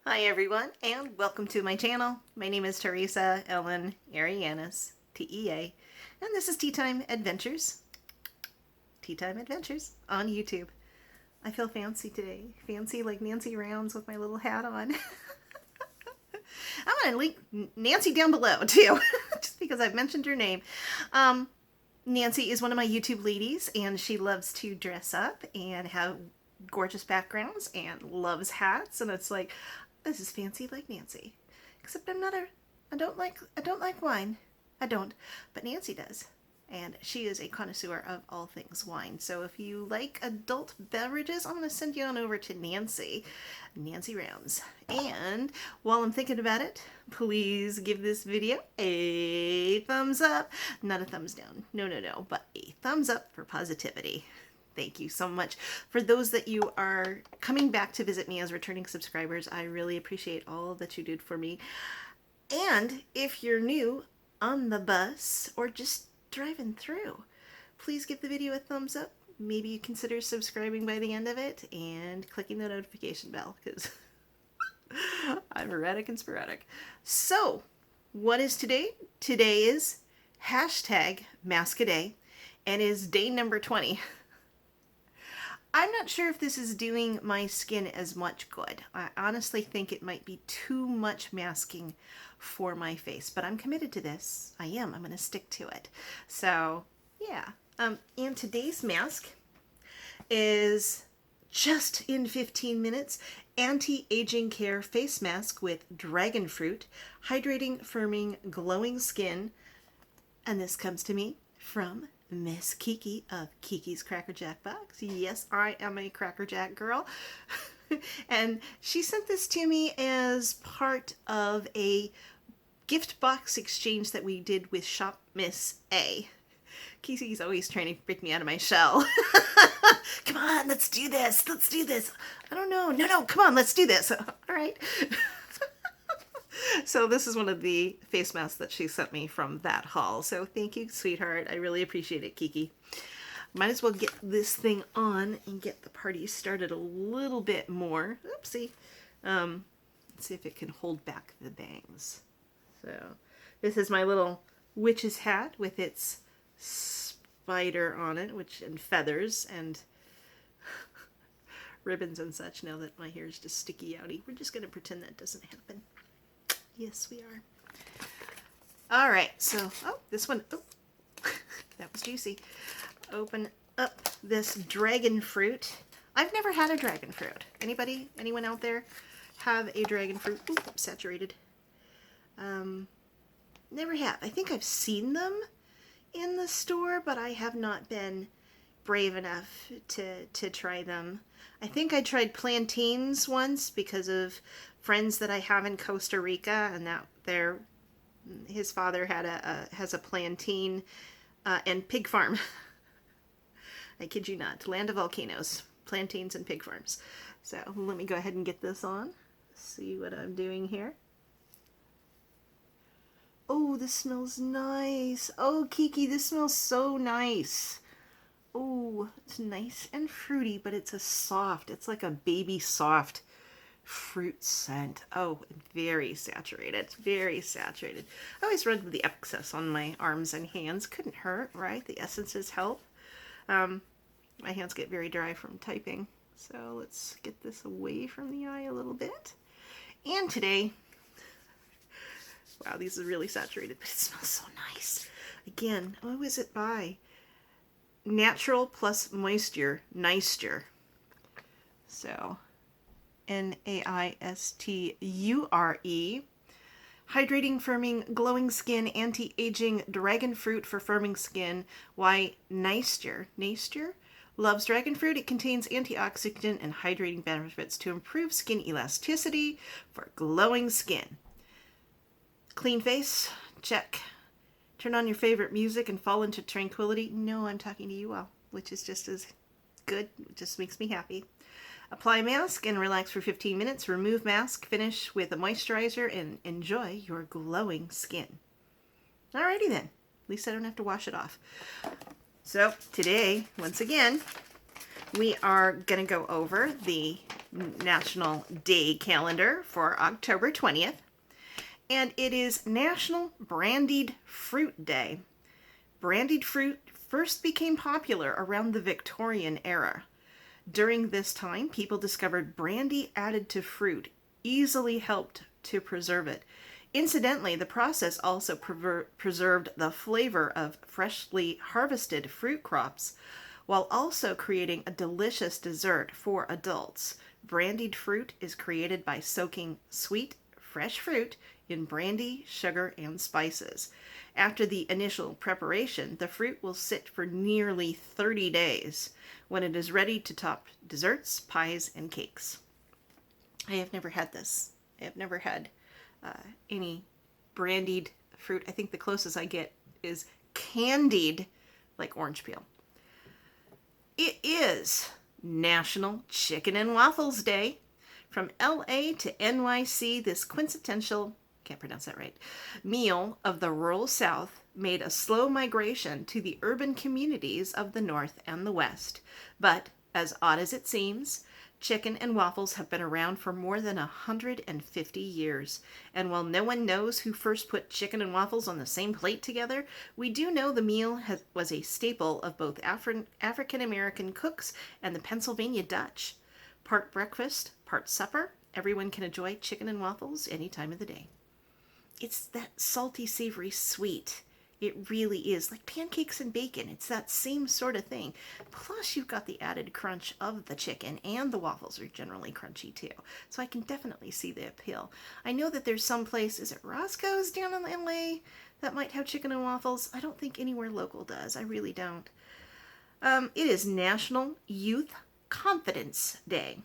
Hi everyone, and welcome to my channel. My name is Teresa Ellen Arianis, T.E.A, and this is Tea Time Adventures. Tea Time Adventures on YouTube. I feel fancy today. Fancy like Nancy Rounds with my little hat on. I'm going to link Nancy down below too, just because I've mentioned her name. Nancy is one of my YouTube ladies, and she loves to dress up and have gorgeous backgrounds and loves hats, and it's like, this is fancy like Nancy. Except I don't like wine. I don't, but Nancy does. And she is a connoisseur of all things wine. So if you like adult beverages, I'm going to send you on over to Nancy Rounds. And while I'm thinking about it, please give this video a thumbs up. Not a thumbs down. No, but a thumbs up for positivity. Thank you so much. For those that you are coming back to visit me as returning subscribers, I really appreciate all that you did for me. And if you're new on the bus or just driving through, please give the video a thumbs up. Maybe you consider subscribing by the end of it and clicking the notification bell, because I'm erratic and sporadic. So, what is today? Today is #Mask-A-Day and is day number 20. I'm not sure if this is doing my skin as much good. I honestly think it might be too much masking for my face, but I'm committed to this. I am. I'm going to stick to it. So, yeah. And today's mask is just in 15 minutes, anti-aging care face mask with dragon fruit, hydrating, firming, glowing skin. And this comes to me from Miss Kiki of Kiki's CrackerJack box. Yes, I am a CrackerJack girl. And she sent this to me as part of a gift box exchange that we did with Shop Miss A. Kiki's always trying to break me out of my shell. Come on, let's do this. Let's do this. I don't know. No, come on, let's do this. All right. So this is one of the face masks that she sent me from that haul. So thank you, sweetheart. I really appreciate it, Kiki. Might as well get this thing on and get the party started a little bit more. Oopsie. Let's see if it can hold back the bangs. So this is my little witch's hat with its spider on it, and feathers and ribbons and such. Now that my hair is just sticky outy, we're just going to pretend that doesn't happen. Yes, we are. All right, so, this one, that was juicy. Open up this dragon fruit. I've never had a dragon fruit. Anyone out there have a dragon fruit? Ooh, saturated. Never have. I think I've seen them in the store, but I have not been brave enough to try them. I think I tried plantains once because of friends that I have in Costa Rica, and that his father has a plantain and pig farm. I kid you not, land of volcanoes, plantains and pig farms. So let me go ahead and get this on. See what I'm doing here. Oh, this smells nice. Oh, Kiki, this smells so nice. Oh, it's nice and fruity, but it's it's like a baby soft fruit scent. Oh, very saturated, very saturated. I always rub the excess on my arms and hands. Couldn't hurt, right? The essences help. My hands get very dry from typing. So let's get this away from the eye a little bit. And today, wow, these are really saturated, but it smells so nice. Again, who is it by? Natural plus moisture, Neisture. So, Naisture. Hydrating, firming, glowing skin, anti-aging, dragon fruit for firming skin. Why Neisture? Neisture? Loves dragon fruit. It contains antioxidant and hydrating benefits to improve skin elasticity for glowing skin. Clean face? Check. Turn on your favorite music and fall into tranquility? No, I'm talking to you all, which is just as good. It just makes me happy. Apply mask and relax for 15 minutes. Remove mask, finish with a moisturizer, and enjoy your glowing skin. Alrighty then. At least I don't have to wash it off. So today, once again, We are going to go over the National Day calendar for October 20th, and it is National Brandied Fruit Day. Brandied fruit first became popular around the Victorian era. During this time, people discovered brandy added to fruit easily helped to preserve it. Incidentally, the process also preserved the flavor of freshly harvested fruit crops, while also creating a delicious dessert for adults. Brandied fruit is created by soaking sweet, fresh fruit in brandy, sugar, and spices. After the initial preparation, the fruit will sit for nearly 30 days when it is ready to top desserts, pies, and cakes. I have never had this. I have never had any brandied fruit. I think the closest I get is candied, like orange peel. It is National Chicken and Waffles Day. From LA to NYC, this quintessential, can't pronounce that right, meal of the rural South made a slow migration to the urban communities of the North and the West. But, as odd as it seems, chicken and waffles have been around for more than 150 years. And while no one knows who first put chicken and waffles on the same plate together, we do know the meal was a staple of both African American cooks and the Pennsylvania Dutch. Part breakfast, part supper, everyone can enjoy chicken and waffles any time of the day. It's that salty, savory sweet. It really is like pancakes and bacon. It's that same sort of thing. Plus, you've got the added crunch of the chicken, and the waffles are generally crunchy too. So I can definitely see the appeal. I know that there's some place, is it Roscoe's down in LA, that might have chicken and waffles? I don't think anywhere local does. I really don't. It is National Youth Confidence Day,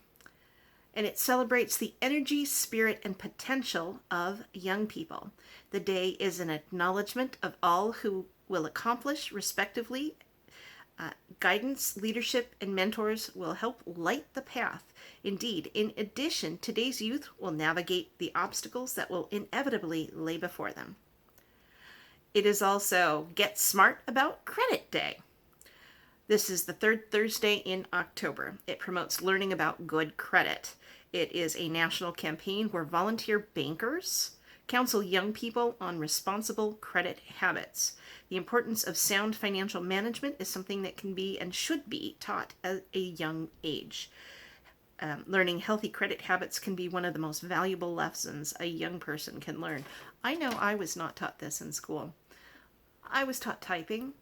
and it celebrates the energy, spirit, and potential of young people. The day is an acknowledgement of all who will accomplish, respectively. Guidance, leadership, and mentors will help light the path. Indeed, in addition, today's youth will navigate the obstacles that will inevitably lay before them. It is also Get Smart About Credit Day. This is the third Thursday in October. It promotes learning about good credit. It is a national campaign where volunteer bankers counsel young people on responsible credit habits. The importance of sound financial management is something that can be and should be taught at a young age. Learning healthy credit habits can be one of the most valuable lessons a young person can learn. I know I was not taught this in school. I was taught typing,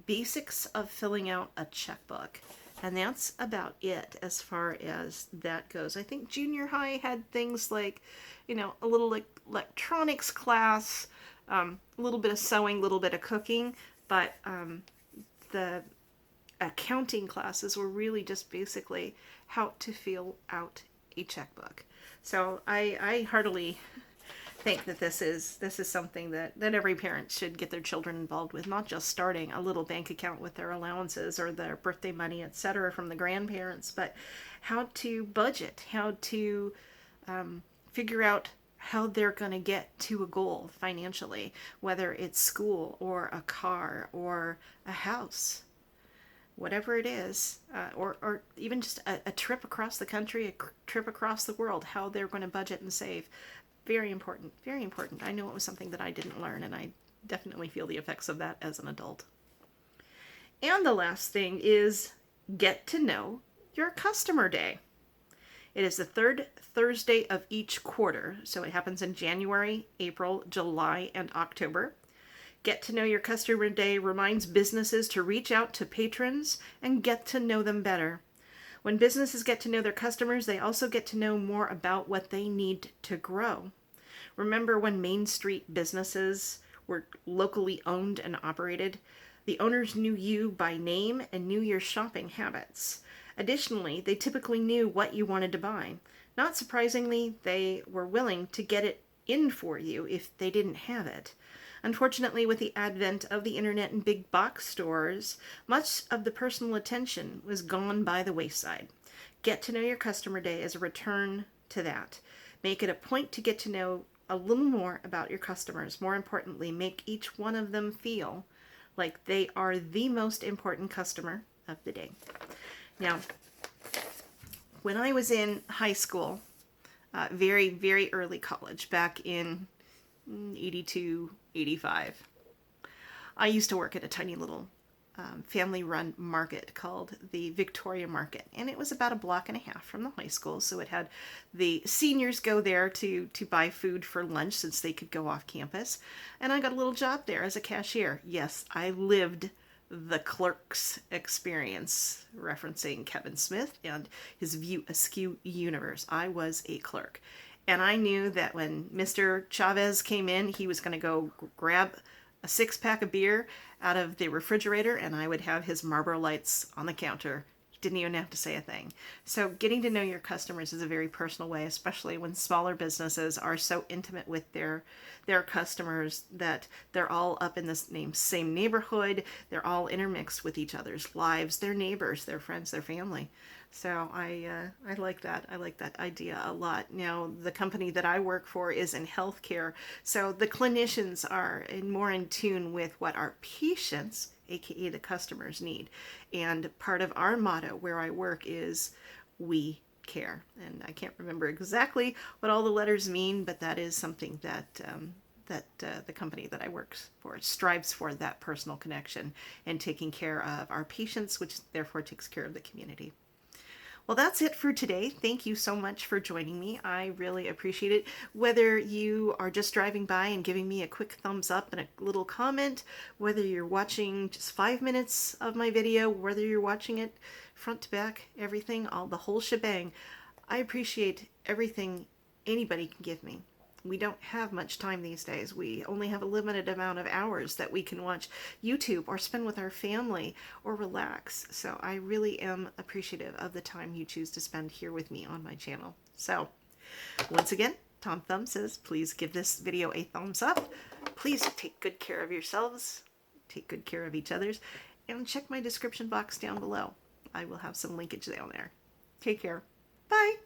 basics of filling out a checkbook, and that's about it as far as that goes. I think junior high had things like, a little electronics class, a little bit of sewing, a little bit of cooking, but the accounting classes were really just basically how to fill out a checkbook. So I heartily think that this is something that every parent should get their children involved with, not just starting a little bank account with their allowances or their birthday money, etc., from the grandparents, but how to budget, how to figure out how they're going to get to a goal financially, whether it's school or a car or a house, whatever it is, or even just a trip across the country, a trip across the world, how they're going to budget and save. Very important, very important. I know it was something that I didn't learn, and I definitely feel the effects of that as an adult. And the last thing is Get to Know Your Customer Day. It is the third Thursday of each quarter, so it happens in January, April, July, and October. Get to Know Your Customer Day reminds businesses to reach out to patrons and get to know them better. When businesses get to know their customers, they also get to know more about what they need to grow. Remember when Main Street businesses were locally owned and operated? The owners knew you by name and knew your shopping habits. Additionally, they typically knew what you wanted to buy. Not surprisingly, they were willing to get it in for you if they didn't have it. Unfortunately, with the advent of the internet and big box stores, much of the personal attention was gone by the wayside. Get to Know Your Customer Day is a return to that. Make it a point to get to know a little more about your customers. More importantly, make each one of them feel like they are the most important customer of the day. Now, when I was in high school, very, very early college, back in 82, 85, I used to work at a tiny little family-run market called the Victoria Market, and it was about a block and a half from the high school. So it had the seniors go there to buy food for lunch since they could go off campus, and I got a little job there as a cashier. Yes, I lived the clerk's experience, referencing Kevin Smith and his View Askew universe. I was a clerk, and I knew that when Mr. Chavez came in, he was going to go grab a 6-pack of beer out of the refrigerator, and I would have his Marlboro Lights on the counter. He didn't even have to say a thing. So getting to know your customers is a very personal way, especially when smaller businesses are so intimate with their customers that they're all up in this same neighborhood. They're all intermixed with each other's lives, their neighbors, their friends, their family. So I like that. I like that idea a lot. Now, the company that I work for is in healthcare, so the clinicians are more in tune with what our patients, aka the customers, need. And part of our motto where I work is "We care." And I can't remember exactly what all the letters mean, but that is something that the company that I work for strives for, that personal connection and taking care of our patients, which therefore takes care of the community. Well, that's it for today. Thank you so much for joining me. I really appreciate it. Whether you are just driving by and giving me a quick thumbs up and a little comment, whether you're watching just 5 minutes of my video, whether you're watching it front to back, everything, the whole shebang, I appreciate everything anybody can give me. We don't have much time these days. We only have a limited amount of hours that we can watch YouTube or spend with our family or relax. So I really am appreciative of the time you choose to spend here with me on my channel. So once again, Tom Thumb says, please give this video a thumbs up. Please take good care of yourselves, take good care of each other's, and check my description box down below. I will have some linkage down there. Take care. Bye.